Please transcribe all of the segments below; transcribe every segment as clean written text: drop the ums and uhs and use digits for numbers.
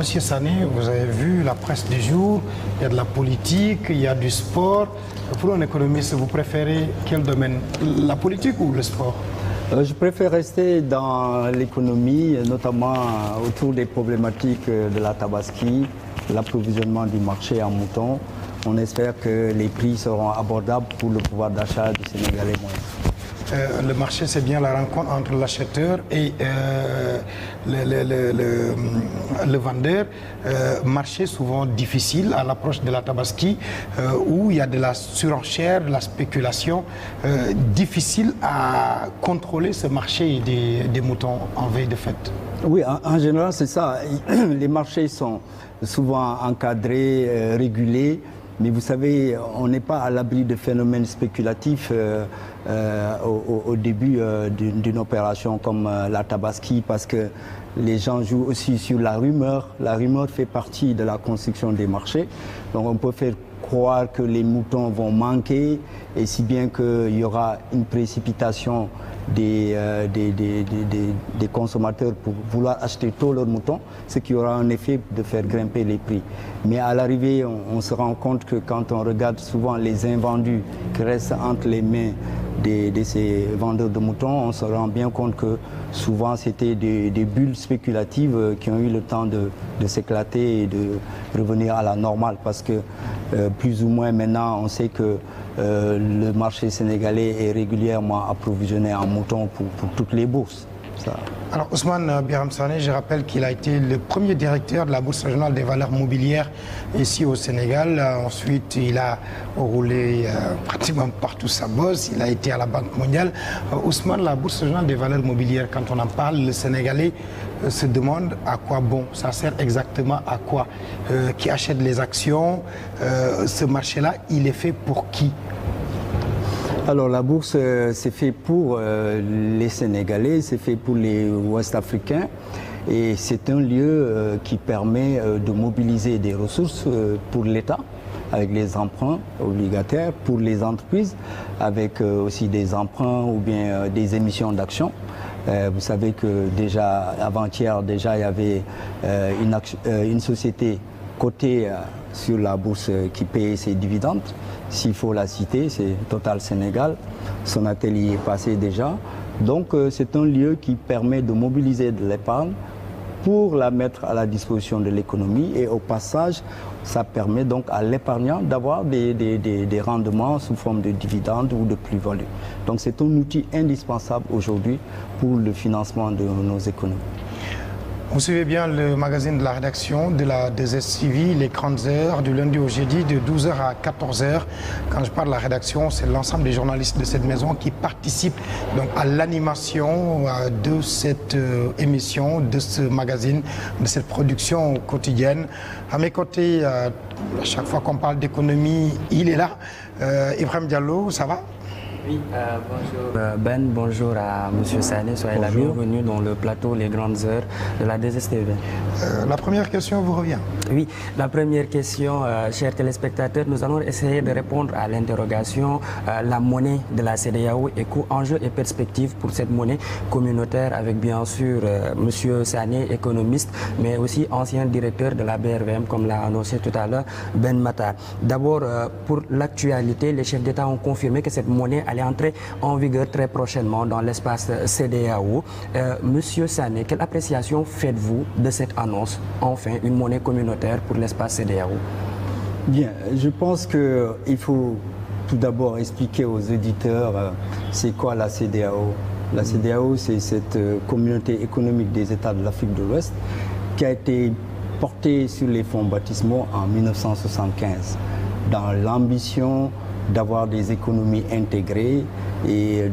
Monsieur Sané, vous avez vu la presse du jour, il y a de la politique, il y a du sport. Pour un économiste, vous préférez quel domaine? La politique ou le sport? Je préfère rester dans l'économie, notamment autour des problématiques de la tabaski, l'approvisionnement du marché en mouton. On espère que les prix seront abordables pour le pouvoir d'achat du Sénégalais moyen. Le marché, c'est bien la rencontre entre l'acheteur et le vendeur. Marché souvent difficile à l'approche de la tabaski, où il y a de la surenchère, de la spéculation. Difficile à contrôler ce marché des moutons en veille de fête. Oui, en général, c'est ça. Les marchés sont souvent encadrés, régulés. Mais vous savez, on n'est pas à l'abri de phénomènes spéculatifs au début d'une opération comme la tabaski, parce que les gens jouent aussi sur la rumeur. La rumeur fait partie de la construction des marchés. Donc on peut faire croire que les moutons vont manquer, et si bien qu'il y aura une précipitation des consommateurs pour vouloir acheter tôt leurs moutons, ce qui aura un effet de faire grimper les prix. Mais à l'arrivée, on se rend compte que quand on regarde souvent les invendus qui restent entre les mains de ces vendeurs de moutons, on se rend bien compte que souvent c'était des bulles spéculatives qui ont eu le temps de s'éclater et de revenir à la normale, parce que plus ou moins maintenant on sait que le marché sénégalais est régulièrement approvisionné en moutons pour toutes les bourses. Ça. Alors Ousmane Biram Sané, je rappelle qu'il a été le premier directeur de la Bourse régionale des valeurs mobilières ici au Sénégal. Ensuite, il a roulé pratiquement partout sa bosse. Il a été à la Banque mondiale. Ousmane, la Bourse régionale des valeurs mobilières, quand on en parle, le Sénégalais se demande à quoi bon, ça sert exactement à quoi. Qui achète les actions, ce marché-là, il est fait pour qui? Alors la bourse, c'est fait pour les Sénégalais, c'est fait pour les Ouest-Africains, et c'est un lieu qui permet de mobiliser des ressources pour l'État, avec les emprunts obligataires, pour les entreprises, avec aussi des emprunts ou bien des émissions d'actions. Vous savez que déjà, avant-hier, il y avait une société cotée sur la bourse qui paye ses dividendes. S'il faut la citer, c'est Total Sénégal. Son atelier est passé déjà. Donc c'est un lieu qui permet de mobiliser de l'épargne pour la mettre à la disposition de l'économie, et au passage, ça permet donc à l'épargnant d'avoir des rendements sous forme de dividendes ou de plus-value. Donc c'est un outil indispensable aujourd'hui pour le financement de nos économies. Vous suivez bien le magazine de la rédaction de la 2STV, les grandes heures, du lundi au jeudi, de 12h à 14h. Quand je parle de la rédaction, c'est l'ensemble des journalistes de cette maison qui participent donc à l'animation de cette émission, de ce magazine, de cette production quotidienne. À mes côtés, à chaque fois qu'on parle d'économie, il est là. Ibrahim Diallo, ça va? Oui, bonjour Ben, bonjour à M. Sané, soyez la bienvenue dans le plateau Les Grandes Heures de la 2STV. La première question vous revient. Oui, la première question, chers téléspectateurs, nous allons essayer de répondre à l'interrogation la monnaie de la CEDEAO et enjeux et perspectives pour cette monnaie communautaire, avec bien sûr M. Sané, économiste, mais aussi ancien directeur de la BRVM, comme l'a annoncé tout à l'heure Ben Matar. D'abord, pour l'actualité, les chefs d'État ont confirmé que cette monnaie allait entrer en vigueur très prochainement dans l'espace CEDEAO. Monsieur Sané, quelle appréciation faites-vous de cette annonce, enfin une monnaie communautaire pour l'espace CEDEAO? Bien, je pense qu'il faut tout d'abord expliquer aux éditeurs c'est quoi la CEDEAO. La CEDEAO, c'est cette communauté économique des États de l'Afrique de l'Ouest qui a été portée sur les fonds baptismaux en 1975 dans l'ambition d'avoir des économies intégrées et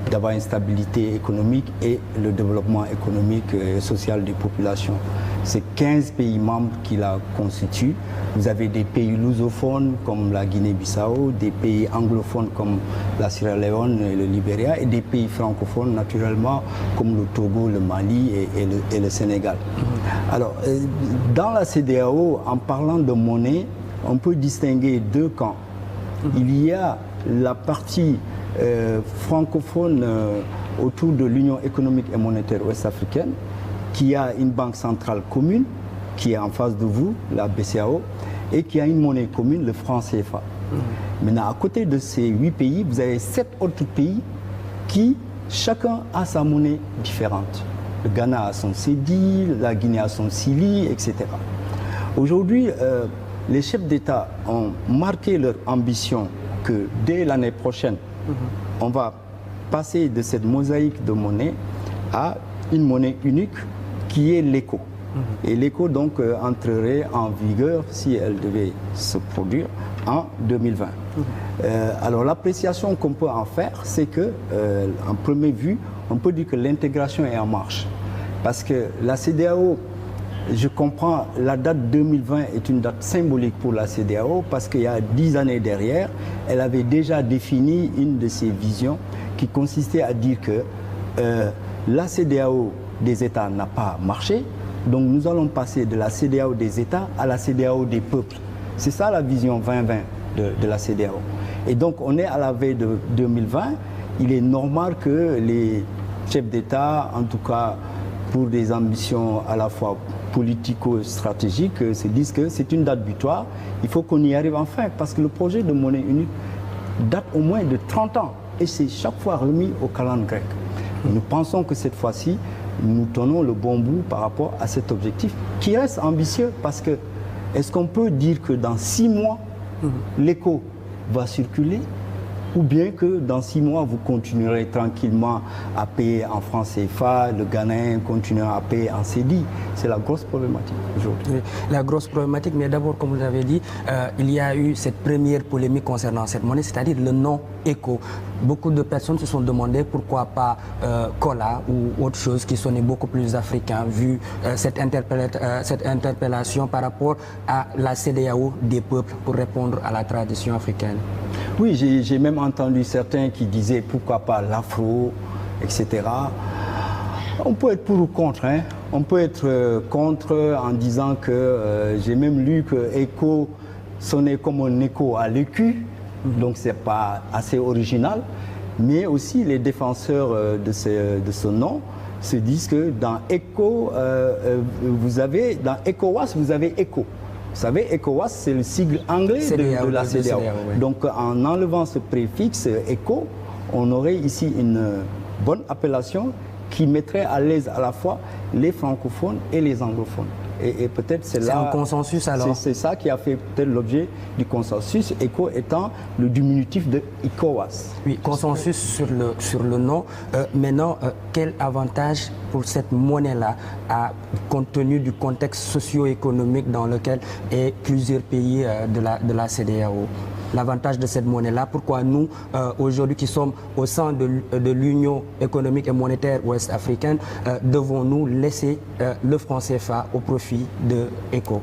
d'avoir une stabilité économique et le développement économique et social des populations. C'est 15 pays membres qui la constituent. Vous avez des pays lusophones comme la Guinée-Bissau, des pays anglophones comme la Sierra Leone et le Libéria, et des pays francophones naturellement comme le Togo, le Mali et le Sénégal. Alors, dans la CEDEAO, en parlant de monnaie, on peut distinguer deux camps. Il y a la partie francophone autour de l'Union économique et monétaire ouest-africaine, qui a une banque centrale commune qui est en face de vous, la BCEAO, et qui a une monnaie commune, le franc CFA. Maintenant, à côté de ces 8 pays, vous avez 7 autres pays qui, chacun a sa monnaie différente. Le Ghana a son cedi, la Guinée a son cili, etc. Aujourd'hui, les chefs d'État ont marqué leur ambition que dès l'année prochaine, on va passer de cette mosaïque de monnaie à une monnaie unique qui est l'éco. Et l'éco donc entrerait en vigueur, si elle devait se produire, en 2020. Alors l'appréciation qu'on peut en faire, c'est que, en première vue, on peut dire que l'intégration est en marche. Parce que la CEDEAO, je comprends, la date 2020 est une date symbolique pour la CEDEAO parce qu'il y a 10 années derrière, elle avait déjà défini une de ses visions qui consistait à dire que la CEDEAO des États n'a pas marché, donc nous allons passer de la CEDEAO des États à la CEDEAO des peuples. C'est ça la vision 2020 de la CEDEAO. Et donc on est à la veille de 2020, il est normal que les chefs d'État, en tout cas pour des ambitions à la fois politico-stratégiques, se disent que c'est une date butoir, il faut qu'on y arrive enfin, parce que le projet de monnaie unique date au moins de 30 ans, et c'est chaque fois remis au calendrier grec. Nous pensons que cette fois-ci, nous tenons le bon bout par rapport à cet objectif, qui reste ambitieux, parce que est-ce qu'on peut dire que dans 6 mois, l'éco va circuler, ou bien que dans 6 mois, vous continuerez tranquillement à payer en francs CFA, le Ghanéen continuera à payer en CEDI. C'est la grosse problématique aujourd'hui. Oui, la grosse problématique, mais d'abord, comme vous l'avez dit, il y a eu cette première polémique concernant cette monnaie, c'est-à-dire le nom éco. Beaucoup de personnes se sont demandé pourquoi pas Kola ou autre chose qui sonnait beaucoup plus africain, vu cette interpellation par rapport à la CEDEAO des peuples pour répondre à la tradition africaine. Oui, j'ai même entendu certains qui disaient pourquoi pas l'afro, etc. On peut être pour ou contre, hein. On peut être contre en disant que j'ai même lu que écho sonnait comme un écho à l'écu, donc c'est pas assez original. Mais aussi les défenseurs de ce nom se disent que dans écho, dans ECOWAS, vous avez écho. Vous savez, ECOWAS, c'est le sigle anglais de la CEDEAO. Oui. Donc, en enlevant ce préfixe ECO, on aurait ici une bonne appellation qui mettrait à l'aise à la fois les francophones et les anglophones. Et peut-être c'est là... C'est un consensus alors. C'est ça qui a fait peut-être l'objet du consensus, ECO étant le diminutif de ECOWAS. Oui, consensus sur le nom. Maintenant, quel avantage pour cette monnaie-là, compte tenu du contexte socio-économique dans lequel est plusieurs pays de la CEDEAO? L'avantage de cette monnaie-là, pourquoi nous, aujourd'hui qui sommes au sein de l'Union économique et monétaire ouest-africaine, devons-nous laisser le franc CFA au profit de ECO?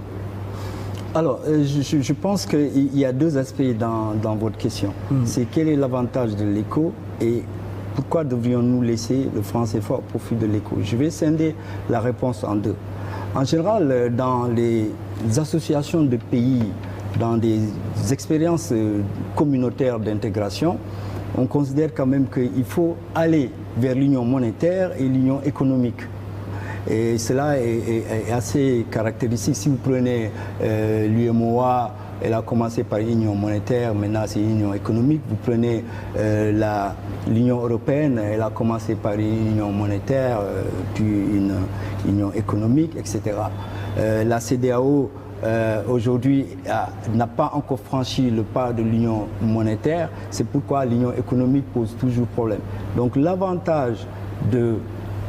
Alors, je pense qu'il y a 2 aspects dans votre question. C'est quel est l'avantage de l'ECO et pourquoi devrions-nous laisser le franc CFA au profit de l'ECO? Je vais scinder la réponse en 2. En général, dans les associations de pays, dans des expériences communautaires d'intégration, on considère quand même qu'il faut aller vers l'union monétaire et l'union économique. Et cela est assez caractéristique. Si vous prenez l'UMOA, elle a commencé par l'union monétaire, maintenant c'est l'union économique. Vous prenez l'Union européenne, elle a commencé par une union monétaire, puis une union économique, etc. La CEDEAO, aujourd'hui, n'a pas encore franchi le pas de l'union monétaire. C'est pourquoi l'union économique pose toujours problème. Donc l'avantage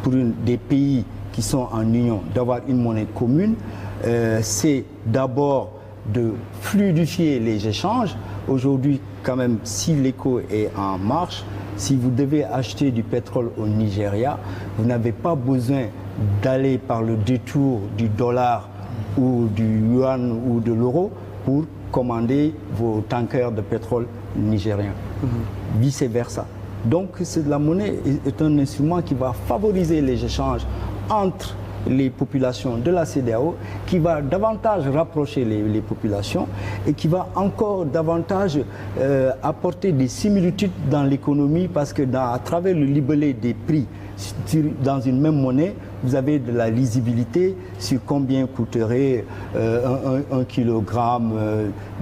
pour des pays qui sont en union d'avoir une monnaie commune, c'est d'abord de fluidifier les échanges. Aujourd'hui, quand même, si l'éco est en marche, si vous devez acheter du pétrole au Nigeria, vous n'avez pas besoin d'aller par le détour du dollar ou du yuan ou de l'euro pour commander vos tankers de pétrole nigériens. Vice-versa. Donc la monnaie est un instrument qui va favoriser les échanges entre les populations de la CEDEAO, qui va davantage rapprocher les populations et qui va encore davantage apporter des similitudes dans l'économie, parce que à travers le libellé des prix dans une même monnaie, vous avez de la lisibilité sur combien coûterait un kilogramme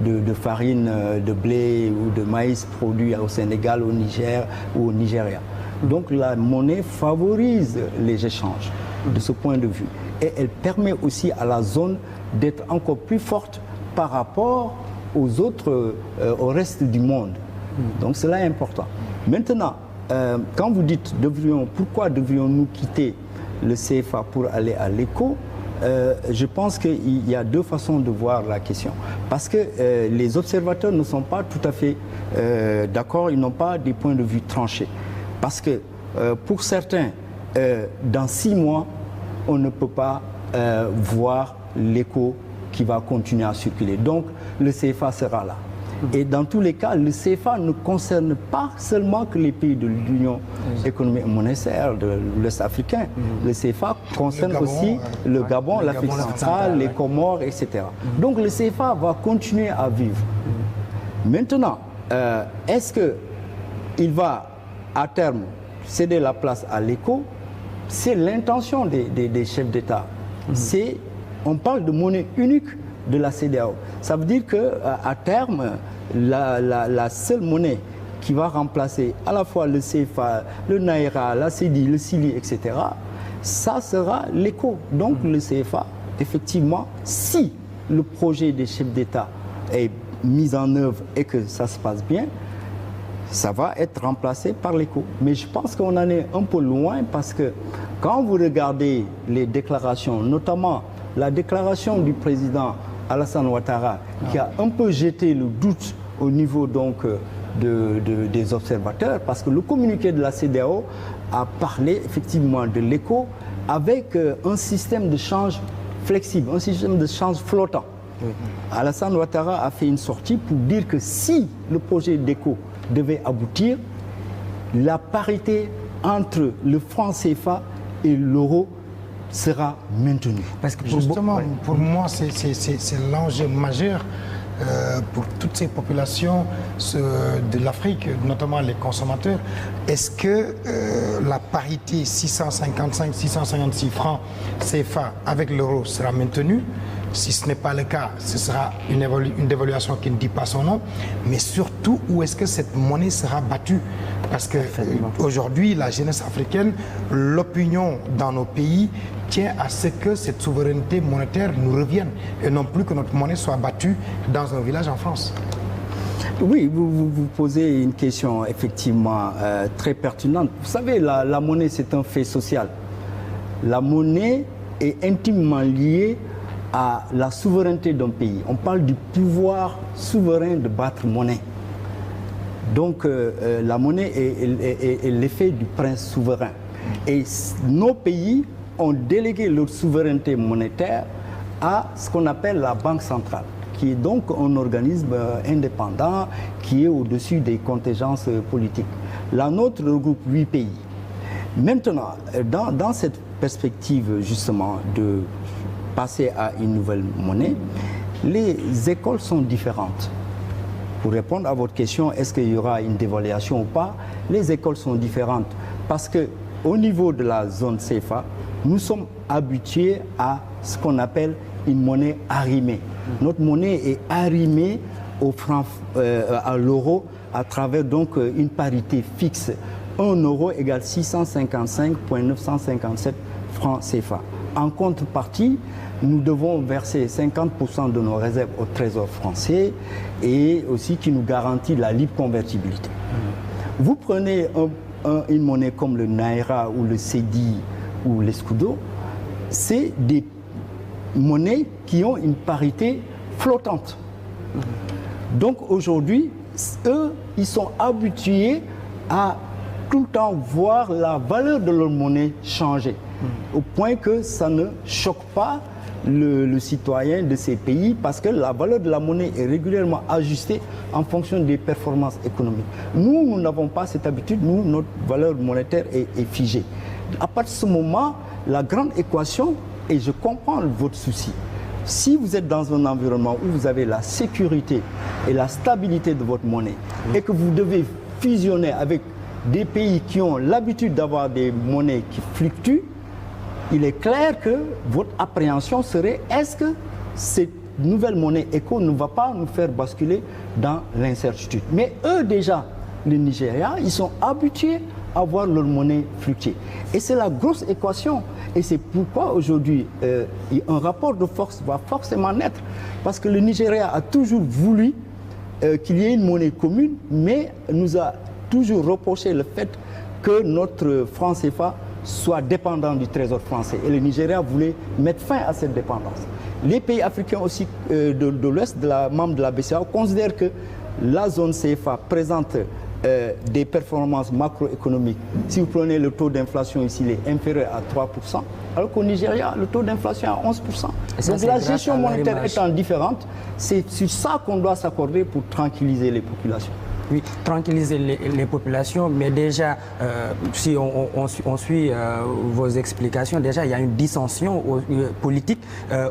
de farine de blé ou de maïs produit au Sénégal, au Niger ou au Nigeria. Donc la monnaie favorise les échanges de ce point de vue. Et elle permet aussi à la zone d'être encore plus forte par rapport aux autres, au reste du monde. Donc cela est important. Maintenant, quand vous dites pourquoi devrions-nous quitter le CFA pour aller à l'éco, je pense qu'il y a deux façons de voir la question. Parce que les observateurs ne sont pas tout à fait d'accord, ils n'ont pas des points de vue tranchés. Parce que pour certains, dans 6 mois, on ne peut pas voir l'éco qui va continuer à circuler. Donc le CFA sera là. Et dans tous les cas, le CFA ne concerne pas seulement que les pays de l'Union économique et monétaire de l'Ouest africain. Le CFA concerne aussi le Gabon, l'Afrique centrale, les Comores, etc. Donc le CFA va continuer à vivre. Maintenant, est-ce qu'il va à terme céder la place à l'éco? C'est l'intention des chefs d'État. On parle de monnaie unique de la CEDEAO. Ça veut dire qu'à terme, la seule monnaie qui va remplacer à la fois le CFA, le Naira, la CEDI, le CILI, etc., ça sera l'éco. Donc le CFA, effectivement, si le projet des chefs d'État est mis en œuvre et que ça se passe bien, ça va être remplacé par l'éco. Mais je pense qu'on en est un peu loin parce que quand vous regardez les déclarations, notamment la déclaration du président Alassane Ouattara, qui a un peu jeté le doute au niveau donc des observateurs, parce que le communiqué de la CEDEAO a parlé effectivement de l'éco avec un système de change flexible, un système de change flottant. Alassane Ouattara a fait une sortie pour dire que si le projet d'éco devait aboutir, la parité entre le franc CFA et l'euro sera maintenue. Parce que justement, pour moi, c'est l'enjeu majeur pour toutes ces populations de l'Afrique, notamment les consommateurs. Est-ce que la parité 655-656 francs CFA avec l'euro sera maintenue? Si ce n'est pas le cas, ce sera une dévaluation qui ne dit pas son nom. Mais surtout, où est-ce que cette monnaie sera battue? Parce qu'aujourd'hui, la jeunesse africaine, l'opinion dans nos pays tient à ce que cette souveraineté monétaire nous revienne et non plus que notre monnaie soit battue dans un village en France. Oui, vous posez une question effectivement très pertinente. Vous savez, la monnaie, c'est un fait social. La monnaie est intimement liée à la souveraineté d'un pays. On parle du pouvoir souverain de battre monnaie. Donc la monnaie est l'effet du prince souverain. Et nos pays ont délégué leur souveraineté monétaire à ce qu'on appelle la Banque centrale, qui est donc un organisme indépendant qui est au-dessus des contingences politiques. La nôtre regroupe 8 pays. Maintenant, dans cette perspective justement de passer à une nouvelle monnaie, les écoles sont différentes. Pour répondre à votre question, est-ce qu'il y aura une dévaluation ou pas? Les écoles sont différentes parce qu'au niveau de la zone CFA, nous sommes habitués à ce qu'on appelle une monnaie arrimée. Notre monnaie est arrimée au franc, à l'euro à travers donc une parité fixe. 1 euro égale 655,957 francs CFA. En contrepartie, nous devons verser 50% de nos réserves au Trésor français et aussi qui nous garantit la libre convertibilité. Vous prenez une monnaie comme le Naira ou le CEDI ou l'escudo, c'est des monnaies qui ont une parité flottante. Donc aujourd'hui, eux, ils sont habitués à tout le temps voir la valeur de leur monnaie changer, au point que ça ne choque pas le citoyen de ces pays parce que la valeur de la monnaie est régulièrement ajustée en fonction des performances économiques. Nous n'avons pas cette habitude, nous, notre valeur monétaire est figée. À partir de ce moment, la grande équation, et je comprends votre souci, si vous êtes dans un environnement où vous avez la sécurité et la stabilité de votre monnaie et que vous devez fusionner avec des pays qui ont l'habitude d'avoir des monnaies qui fluctuent, il est clair que votre appréhension serait, est-ce que cette nouvelle monnaie éco ne va pas nous faire basculer dans l'incertitude? Mais eux déjà, le Nigeria, ils sont habitués à voir leur monnaie fluctuer. Et c'est la grosse équation. Et c'est pourquoi aujourd'hui, un rapport de force va forcément naître. Parce que le Nigeria a toujours voulu qu'il y ait une monnaie commune, mais nous a toujours reproché le fait que notre franc CFA soit dépendant du trésor français. Et le Nigeria voulait mettre fin à cette dépendance. Les pays africains aussi de l'Ouest, membres de la BCEAO, considèrent que la zone CFA présente des performances macroéconomiques. Si vous prenez le taux d'inflation ici, il est inférieur à 3%, alors qu'au Nigeria, le taux d'inflation est à 11%. Ça, donc la gestion monétaire étant différente, c'est sur ça qu'on doit s'accorder pour tranquilliser les populations. Oui, tranquilliser les populations, mais déjà, si on suit vos explications, déjà il y a une dissension politique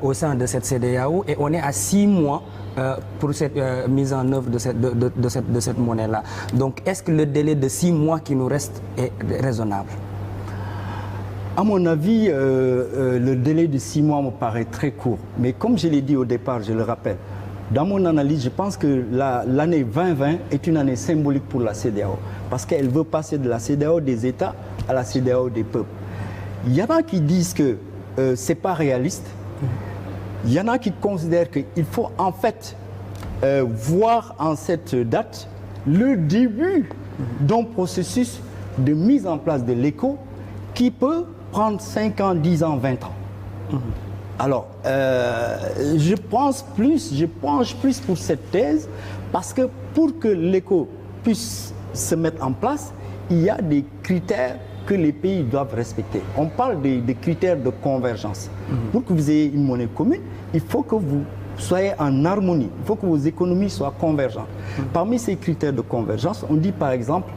au sein de cette CEDEAO et on est à 6 mois pour cette mise en œuvre de cette monnaie-là. Donc, est-ce que le délai de 6 mois qui nous reste est raisonnable? À mon avis, le délai de 6 mois me paraît très court. Mais comme je l'ai dit au départ, je le rappelle, dans mon analyse, je pense que l'année 2020 est une année symbolique pour la CEDEAO. Parce qu'elle veut passer de la CEDEAO des États à la CEDEAO des peuples. Il y en a qui disent que ce n'est pas réaliste. Il y en a qui considèrent qu'il faut en fait voir en cette date le début d'un processus de mise en place de l'éco qui peut prendre 5 ans, 10 ans, 20 ans. Alors, je penche plus pour cette thèse parce que pour que l'éco puisse se mettre en place, il y a des critères que les pays doivent respecter. On parle des critères de convergence. Pour que vous ayez une monnaie commune, il faut que vous soyez en harmonie, il faut que vos économies soient convergentes. Parmi ces critères de convergence, on dit par exemple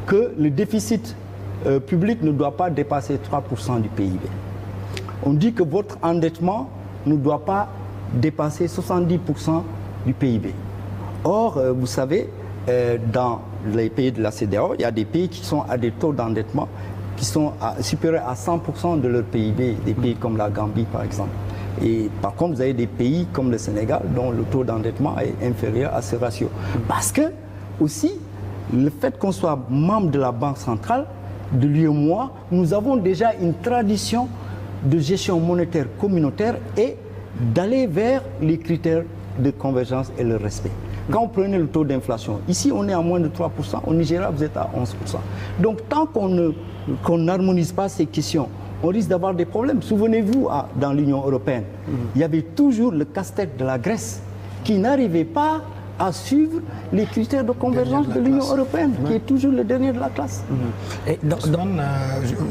que le déficit public ne doit pas dépasser 3% du PIB. On dit que votre endettement ne doit pas dépasser 70% du PIB. Or, vous savez, dans les pays de la CEDEAO, il y a des pays qui sont à des taux d'endettement qui sont supérieurs à 100% de leur PIB, des pays comme la Gambie par exemple. Et par contre, vous avez des pays comme le Sénégal dont le taux d'endettement est inférieur à ce ratio. Parce que, aussi, le fait qu'on soit membre de la Banque centrale, de l'UEMOA, nous avons déjà une tradition de gestion monétaire communautaire et d'aller vers les critères de convergence et le respect. Quand vous prenez le taux d'inflation, ici on est à moins de 3%, au Nigeria vous êtes à 11%. Donc tant qu'on n'harmonise pas ces questions, on risque d'avoir des problèmes. Souvenez-vous, dans l'Union européenne, il y avait toujours le casse-tête de la Grèce qui n'arrivait pas à suivre les critères de convergence de l'Union européenne, qui est toujours le dernier de la classe. Et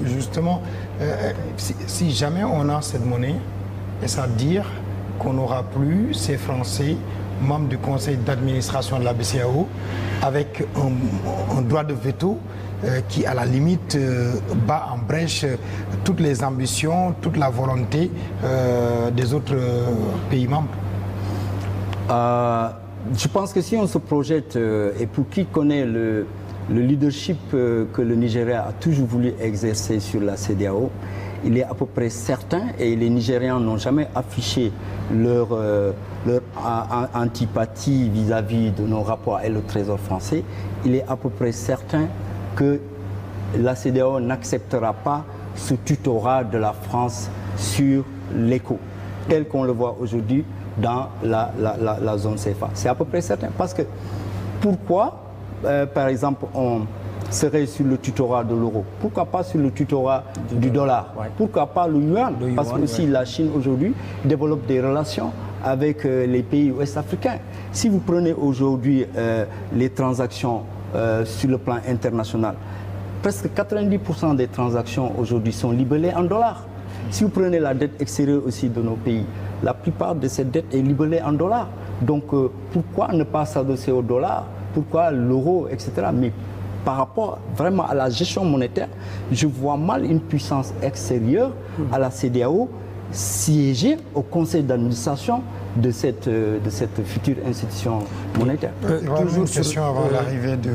justement, si jamais on a cette monnaie, est-ce à dire qu'on n'aura plus ces Français membres du conseil d'administration de la BCEAO avec un droit de veto qui, à la limite, bat en brèche toutes les ambitions, toute la volonté des autres pays membres? Je pense que si on se projette, et pour qui connaît le leadership que le Nigeria a toujours voulu exercer sur la CEDEAO, il est à peu près certain, et les Nigérians n'ont jamais affiché leur antipathie vis-à-vis de nos rapports avec le Trésor français, il est à peu près certain que la CEDEAO n'acceptera pas ce tutorat de la France sur l'éco, tel qu'on le voit aujourd'hui dans la zone CFA. C'est à peu près certain. Parce que pourquoi, par exemple, on serait sur le tutorat de l'euro? Pourquoi pas sur le tutorat du dollar? Pourquoi pas le yuan? Parce que aussi la Chine aujourd'hui développe des relations avec les pays ouest-africains. Si vous prenez aujourd'hui les transactions sur le plan international, presque 90% des transactions aujourd'hui sont libellées en dollars. Si vous prenez la dette extérieure aussi de nos pays, la plupart de cette dette est libellée en dollars. Donc pourquoi ne pas s'adosser au dollar? Pourquoi l'euro, etc. Mais par rapport vraiment à la gestion monétaire, je vois mal une puissance extérieure à la CEDEAO siéger au conseil d'administration de cette future institution monétaire. Toujours une question avant l'arrivée de...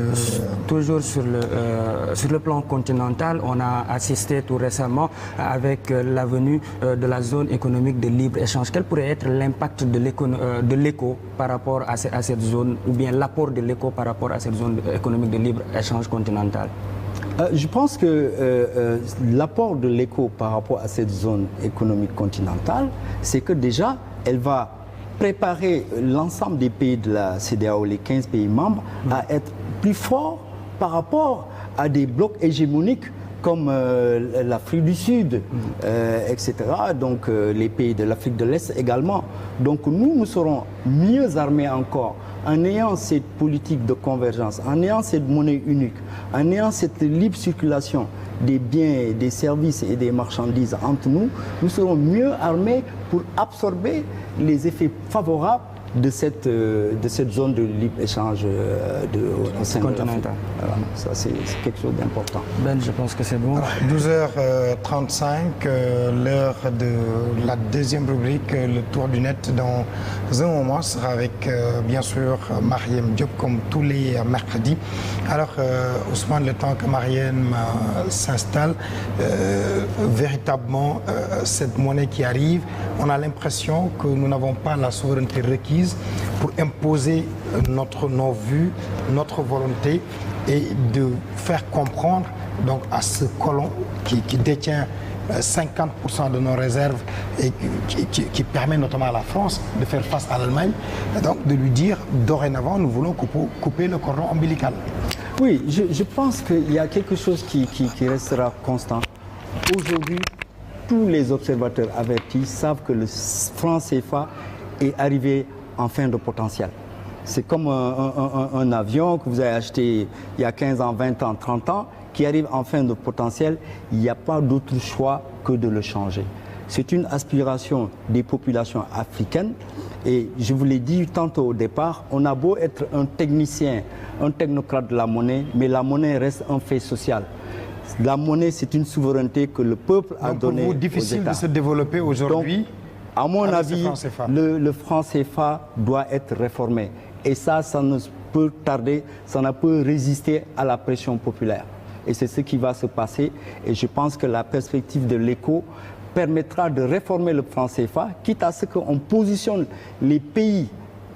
Toujours sur le plan continental, on a assisté tout récemment avec la venue de la zone économique de libre-échange. Quel pourrait être l'impact de l'éco par rapport à cette zone, ou bien l'apport de l'éco par rapport à cette zone économique de libre-échange continentale? Je pense que l'apport de l'éco par rapport à cette zone économique continentale, c'est que déjà, elle va préparer l'ensemble des pays de la CEDEAO, les 15 pays membres, à être plus forts par rapport à des blocs hégémoniques comme l'Afrique du Sud, etc. Donc les pays de l'Afrique de l'Est également. Donc nous serons mieux armés encore en ayant cette politique de convergence, en ayant cette monnaie unique, en ayant cette libre circulation des biens, des services et des marchandises entre nous, nous serons mieux armés pour absorber les effets favorables de cette zone de libre-échange au sein de l'Afrique. Ça, c'est quelque chose d'important. Ben, je pense que c'est bon. 12h35, l'heure de la deuxième rubrique, le tour du net, dans un moment, sera avec, bien sûr, Marième Diop, comme tous les mercredis. Alors, Ousmane, le temps que Marième s'installe, véritablement, cette monnaie qui arrive, on a l'impression que nous n'avons pas la souveraineté requise pour imposer nos vues, notre volonté, et de faire comprendre donc, à ce colon qui détient 50% de nos réserves et qui permet notamment à la France de faire face à l'Allemagne, donc de lui dire dorénavant nous voulons couper le cordon ombilical. Oui, je pense qu'il y a quelque chose qui restera constant. Aujourd'hui, tous les observateurs avertis savent que le franc CFA est arrivé en fin de potentiel. C'est comme un avion que vous avez acheté il y a 15 ans, 20 ans, 30 ans, qui arrive en fin de potentiel. Il n'y a pas d'autre choix que de le changer. C'est une aspiration des populations africaines. Et je vous l'ai dit tantôt au départ, on a beau être un technicien, un technocrate de la monnaie, mais la monnaie reste un fait social. La monnaie, c'est une souveraineté que le peuple a donnée aux États. Donc, difficile de se développer aujourd'hui. À mon avis, le franc CFA doit être réformé. Et ça ne peut tarder, ça ne peut résister à la pression populaire. Et c'est ce qui va se passer. Et je pense que la perspective de l'éco permettra de réformer le franc CFA, quitte à ce qu'on positionne les pays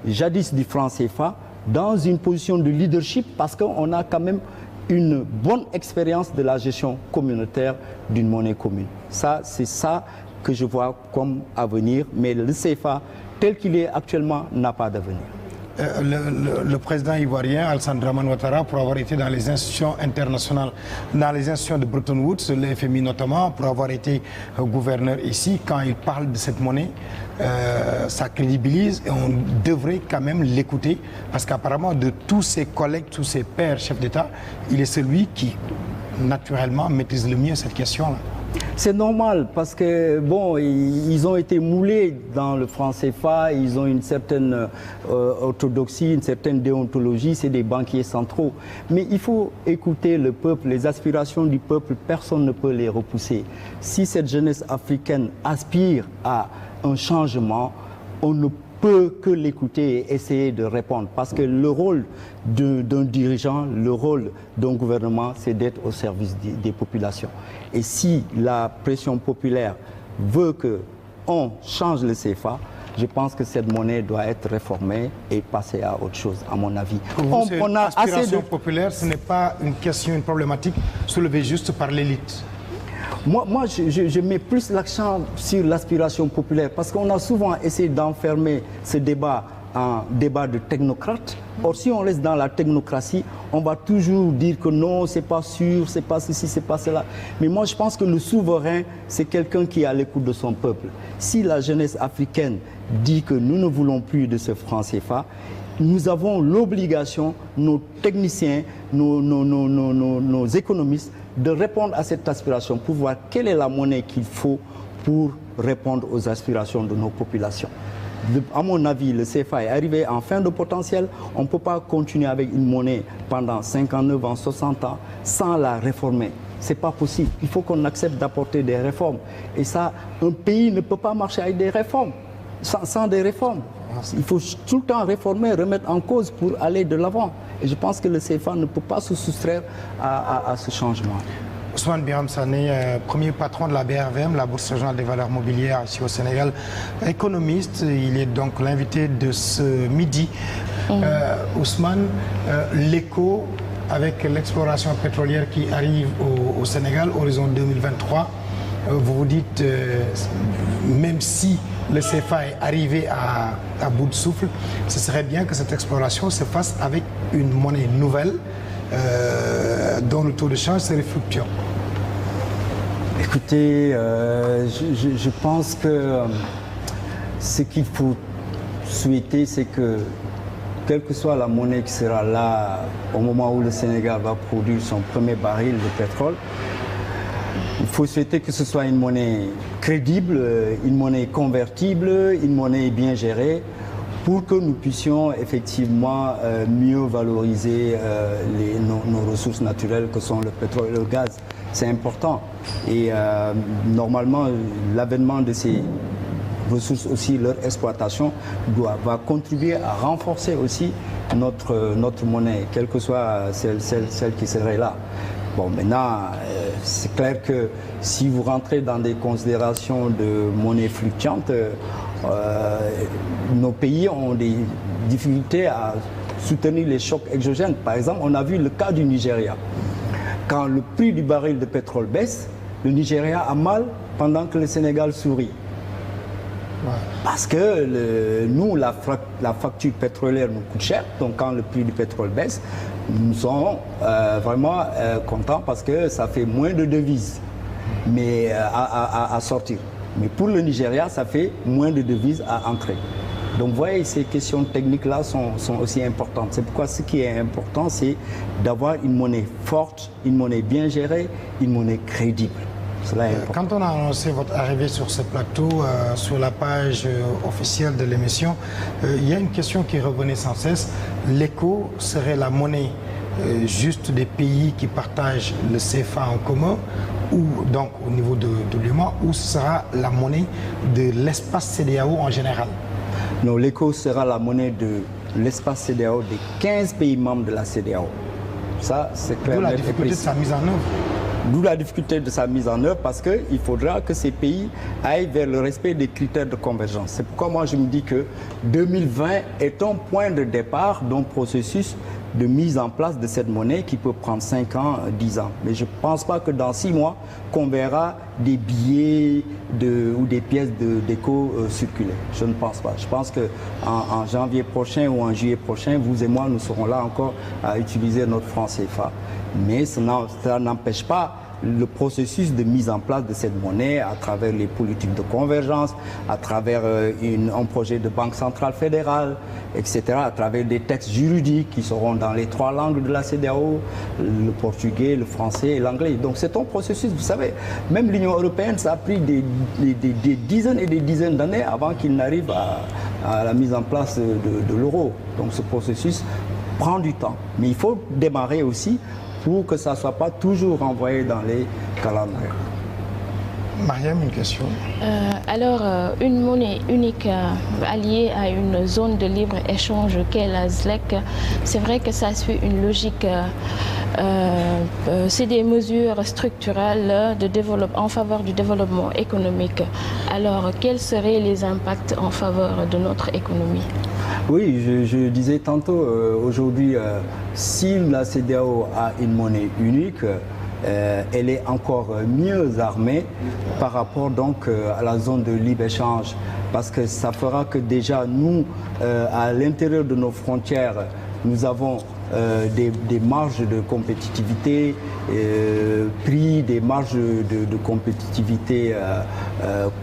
jadis du franc CFA dans une position de leadership, parce qu'on a quand même une bonne expérience de la gestion communautaire d'une monnaie commune. Ça, c'est ça que je vois comme avenir, mais le CFA, tel qu'il est actuellement, n'a pas d'avenir. Le président ivoirien, Alassane Dramane Ouattara, pour avoir été dans les institutions internationales, dans les institutions de Bretton Woods, le FMI notamment, pour avoir été gouverneur ici, quand il parle de cette monnaie, ça crédibilise et on devrait quand même l'écouter, parce qu'apparemment, de tous ses collègues, tous ses pairs chefs d'État, il est celui qui, naturellement, maîtrise le mieux cette question-là. C'est normal parce que, bon, ils ont été moulés dans le franc CFA, ils ont une certaine orthodoxie, une certaine déontologie, c'est des banquiers centraux. Mais il faut écouter le peuple, les aspirations du peuple, personne ne peut les repousser. Si cette jeunesse africaine aspire à un changement, on ne peut que l'écouter et essayer de répondre. Parce que le rôle d'un dirigeant, le rôle d'un gouvernement, c'est d'être au service des populations. Et si la pression populaire veut qu'on change le CFA, je pense que cette monnaie doit être réformée et passer à autre chose, à mon avis. On a assez de populaire, ce n'est pas une question, une problématique soulevée juste par l'élite. Moi, je mets plus l'accent sur l'aspiration populaire parce qu'on a souvent essayé d'enfermer ce débat en débat de technocrates. Or, si on reste dans la technocratie, on va toujours dire que non, c'est pas sûr, c'est pas ceci, c'est pas cela. Mais moi, je pense que le souverain, c'est quelqu'un qui est à l'écoute de son peuple. Si la jeunesse africaine dit que nous ne voulons plus de ce franc CFA, nous avons l'obligation, nos techniciens, nos économistes, de répondre à cette aspiration pour voir quelle est la monnaie qu'il faut pour répondre aux aspirations de nos populations. À mon avis, le CFA est arrivé en fin de potentiel. On ne peut pas continuer avec une monnaie pendant 59 ans, 60 ans sans la réformer. Ce n'est pas possible. Il faut qu'on accepte d'apporter des réformes. Et ça, un pays ne peut pas marcher avec des réformes, sans des réformes. Il faut tout le temps réformer, remettre en cause pour aller de l'avant. Et je pense que le CFA ne peut pas se soustraire à ce changement. Ousmane Biram Sané, premier patron de la BRVM, la Bourse régionale des valeurs mobilières ici au Sénégal, économiste, il est donc l'invité de ce midi. Ousmane, l'écho avec l'exploration pétrolière qui arrive au Sénégal, horizon 2023, vous vous dites, même si le CFA est arrivé à bout de souffle, ce serait bien que cette exploration se fasse avec une monnaie nouvelle dont le taux de change serait fluctuant. Écoutez, je pense que ce qu'il faut souhaiter, c'est que quelle que soit la monnaie qui sera là au moment où le Sénégal va produire son premier baril de pétrole, il faut souhaiter que ce soit une monnaie crédible, une monnaie convertible, une monnaie bien gérée, pour que nous puissions effectivement mieux valoriser nos ressources naturelles que sont le pétrole et le gaz. C'est important. Et normalement, l'avènement de ces ressources aussi, leur exploitation, va contribuer à renforcer aussi notre monnaie, quelle que soit celle qui serait là. Bon, maintenant, c'est clair que si vous rentrez dans des considérations de monnaie fluctuante, nos pays ont des difficultés à soutenir les chocs exogènes. Par exemple, on a vu le cas du Nigeria. Quand le prix du baril de pétrole baisse, le Nigeria a mal pendant que le Sénégal sourit. Parce que nous, la facture pétrolière nous coûte cher, donc quand le prix du pétrole baisse, nous sommes vraiment contents parce que ça fait moins de devises à sortir. Mais pour le Nigeria, ça fait moins de devises à entrer. Donc vous voyez, ces questions techniques-là sont aussi importantes. C'est pourquoi ce qui est important, c'est d'avoir une monnaie forte, une monnaie bien gérée, une monnaie crédible. Quand on a annoncé votre arrivée sur ce plateau, sur la page officielle de l'émission, il y a une question qui revenait sans cesse. L'écho serait la monnaie juste des pays qui partagent le CFA en commun, ou donc au niveau de l'UEMOA, ou ce sera la monnaie de l'espace CEDEAO en général? Non, l'écho sera la monnaie de l'espace CEDEAO des 15 pays membres de la CEDEAO. Ça, c'est clair. D'où la difficulté de sa mise en œuvre. D'où la difficulté de sa mise en œuvre, parce qu'il faudra que ces pays aillent vers le respect des critères de convergence. C'est pourquoi moi je me dis que 2020 est un point de départ d'un processus de mise en place de cette monnaie qui peut prendre 5 ans, 10 ans. Mais je ne pense pas que dans 6 mois, qu'on verra des billets ou des pièces d'éco circuler. Je ne pense pas. Je pense qu'en janvier prochain ou en juillet prochain, vous et moi, nous serons là encore à utiliser notre franc CFA. Mais ça n'empêche pas le processus de mise en place de cette monnaie à travers les politiques de convergence, à travers un projet de banque centrale fédérale, etc., à travers des textes juridiques qui seront dans les 3 langues de la CEDEAO, le portugais, le français et l'anglais. Donc c'est un processus, vous savez, même l'Union européenne, ça a pris des dizaines et des dizaines d'années avant qu'il n'arrive à la mise en place de l'euro. Donc ce processus prend du temps. Mais il faut démarrer aussi pour que ça ne soit pas toujours renvoyé dans les calendriers. Mariam, une question. Une monnaie unique alliée à une zone de libre-échange qu'est la ZLEC, c'est vrai que ça suit une logique, c'est des mesures structurelles en faveur du développement économique. Alors, quels seraient les impacts en faveur de notre économie? Oui, je disais tantôt, aujourd'hui, si la CEDEAO a une monnaie unique, elle est encore mieux armée par rapport donc à la zone de libre-échange, parce que ça fera que déjà nous, à l'intérieur de nos frontières, nous avons des marges de compétitivité, prix, des marges de compétitivité,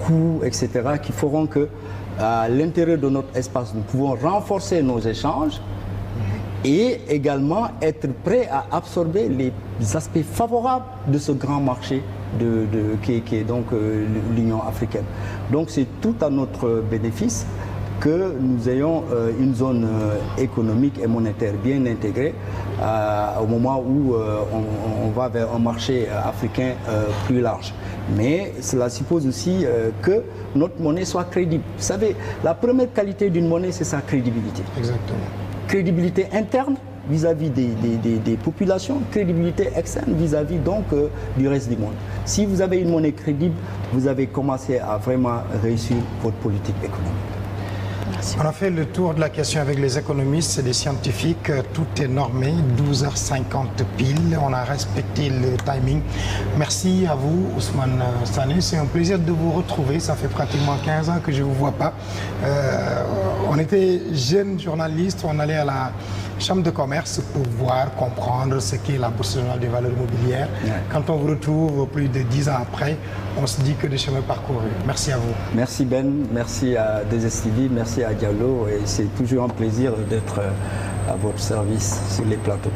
coûts, etc., qui feront que à l'intérieur de notre espace, nous pouvons renforcer nos échanges et également être prêts à absorber les aspects favorables de ce grand marché qui est donc l'Union africaine. Donc c'est tout à notre bénéfice que nous ayons une zone économique et monétaire bien intégrée au moment où on va vers un marché africain plus large. Mais cela suppose aussi que notre monnaie soit crédible. Vous savez, la première qualité d'une monnaie, c'est sa crédibilité. Exactement. Crédibilité interne vis-à-vis des populations, crédibilité externe vis-à-vis donc du reste du monde. Si vous avez une monnaie crédible, vous avez commencé à vraiment réussir votre politique économique. Merci. On a fait le tour de la question avec les économistes et les scientifiques. Tout est normé, 12h50 pile. On a respecté le timing. Merci à vous, Ousmane Sané. C'est un plaisir de vous retrouver. Ça fait pratiquement 15 ans que je ne vous vois pas. On était jeunes journalistes. On allait à la chambre de commerce pour voir, comprendre ce qu'est la Bourse nationale des valeurs immobilières. Ouais. Quand on vous retrouve plus de 10 ans après, on se dit que des chemins parcourus. Merci à vous. Merci Ben, merci à 2STV, merci à Diallo et c'est toujours un plaisir d'être à votre service sur les plateaux.